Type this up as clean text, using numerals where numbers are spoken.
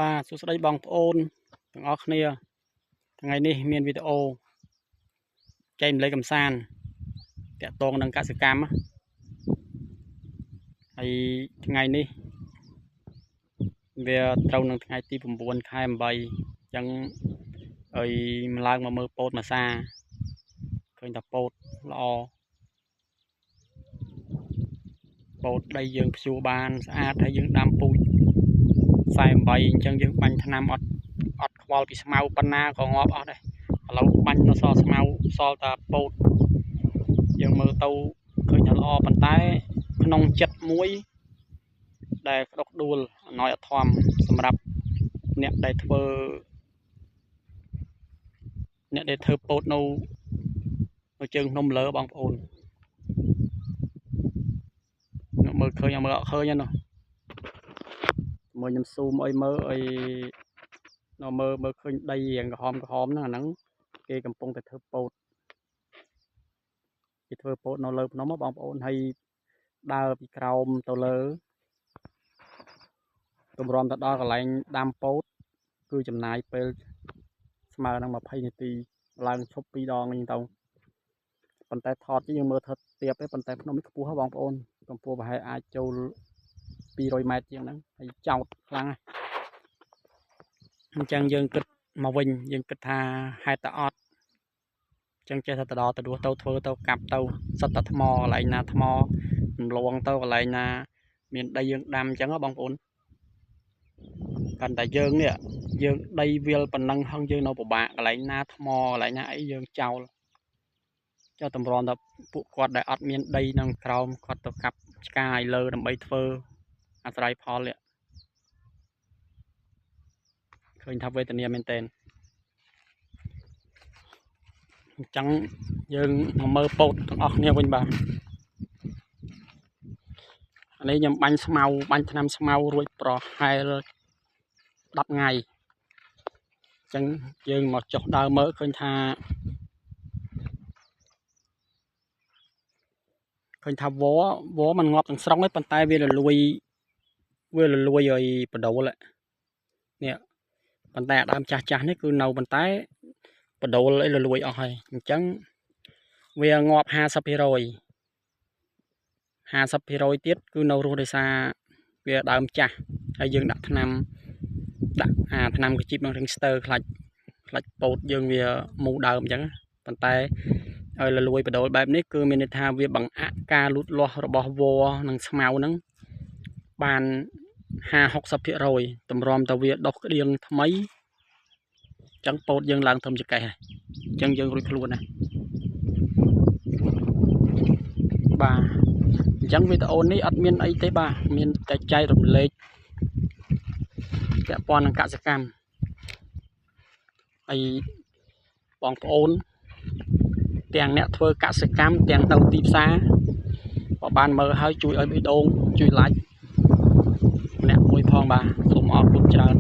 បាទសួស្តីបងប្អូនទាំងអស់គ្នាថ្ងៃនេះមានវីដេអូចែករំលែកកម្សាន្តតាក់ទងនឹងកសិកម្មហើយថ្ងៃនេះវាត្រូវនឹងថ្ងៃទី9 ខែ 8 អញ្ចឹងហើយមកឡើងមកមើលពោតមួយសាឃើញថាពោតល្អពោតដីយើងភ្ជួរបានស្អាតហើយយើងដាំពូជ48អញ្ចឹងយើងបាញ់ថ្នាំអត់ខ្វល់ពីស្មៅប៉ុណ្ណាក៏ងាប់អស់ដែរឥឡូវបាញ់នៅសល់ស្មៅសល់តែពោតយើងមើលទៅឃើញថាល្អប៉ុន្តែក្នុងចិត្តមួយដែលក្តុកក្តួលអណយអធមសម្រាប់អ្នកដែលធ្វើពោតនៅជើងភ្នំលើបងប្អូនមើលឃើញមើលអត់ឃើញទេនោះមួយខ្ញុំស៊ូមអីមើលអីនៅមើលឃើញដីរៀងក្រហមហ្នឹងគេកំពុងតែធ្វើពោតនៅលើភ្នំបងប្អូនហើយដើរពីក្រោមទៅលើទម្រាំទៅដល់កន្លែងដាំពោតគឺចំណាយពេលស្មើនឹង20 នាទីឡើងឈប់2 ដងហ្នឹងទៅប៉ុន្តែថតយើងមើលថតទៀបទេប៉ុន្តែភ្នំនេះខ្ពស់បងប្អូនកម្ពស់ប្រហែលអាចចូល200 ម៉ែត្រជាងហ្នឹងហើយចោតខ្លាំងណាស់អញ្ចឹងយើងគិតមកវិញយើងគិតថាហេតុតែអត់អញ្ចឹងចេះតែទៅដល់ទៅធ្វើទៅកាប់ទៅសិតតែថ្មកន្លែងណាថ្មរំលងទៅកន្លែងណាមានដីយើងដាំអញ្ចឹងបងប្អូនកាន់តែយើងនេះយើងដីវាលប៉ុណ្ណឹងហឹងយើងនៅពិបាកកន្លែងណាថ្មកន្លែងណាអីយើងចោលចោលតម្រាំតែពួកគាត់ដែលអត់មានដីនៅក្រោមគាត់ទៅកាប់ឆ្កាឲ្យលើដើម្បីធ្វើអាស្រ័យផលនេះឃើញថាវេទនាមែនតើអញ្ចឹងយើងមកមើលពោតទាំងអស់គ្នាវិញបាទអានេះខ្ញុំបាញ់ថ្នាំស្មៅរួចប្រហែល10 ថ្ងៃអញ្ចឹងយើងមកចុះដើរមើលឃើញថាវមិនងាប់ទាំងស្រុងទេប៉ុន្តែវារលួយឲ្យបដូលនេះប៉ុន្តែដើមចាស់នេះគឺនៅប៉ុន្តែបដូលអីរលួយអស់ហើយអញ្ចឹងវាងាប់ 50% ទៀតគឺនៅរស់ដោយសារវាដើមចាស់ហើយយើងដាក់ថ្នាំកជីបនឹង Ringster ខ្លាច់ពោតយើងវាមូដើមអញ្ចឹងប៉ុន្តែឲ្យរលួយបដូលបែបនេះគឺមានន័យថាវាបង្អាក់ការលូតលាស់របស់វល្លិនិងស្មៅហ្នឹងបាន 50-60% តម្រាំទៅវាដុះក្តៀងថ្មីអញ្ចឹងពោតយើងឡើងធំចកេះហើយអញ្ចឹងយើងរួចខ្លួនណាបាទអញ្ចឹងវីដេអូនេះអត់មានអីទេបាទមានតែចែករំលែកពាក់ព័ន្ធនឹងកសិកម្មហើយបងប្អូនទាំងអ្នកធ្វើកសិកម្មទាំងនៅទីផ្សារបើបានមើលហើយជួយឲ្យបេះដូងជួយ like ម្នាក់មួយផងបាទសូមអរគុណច្រើន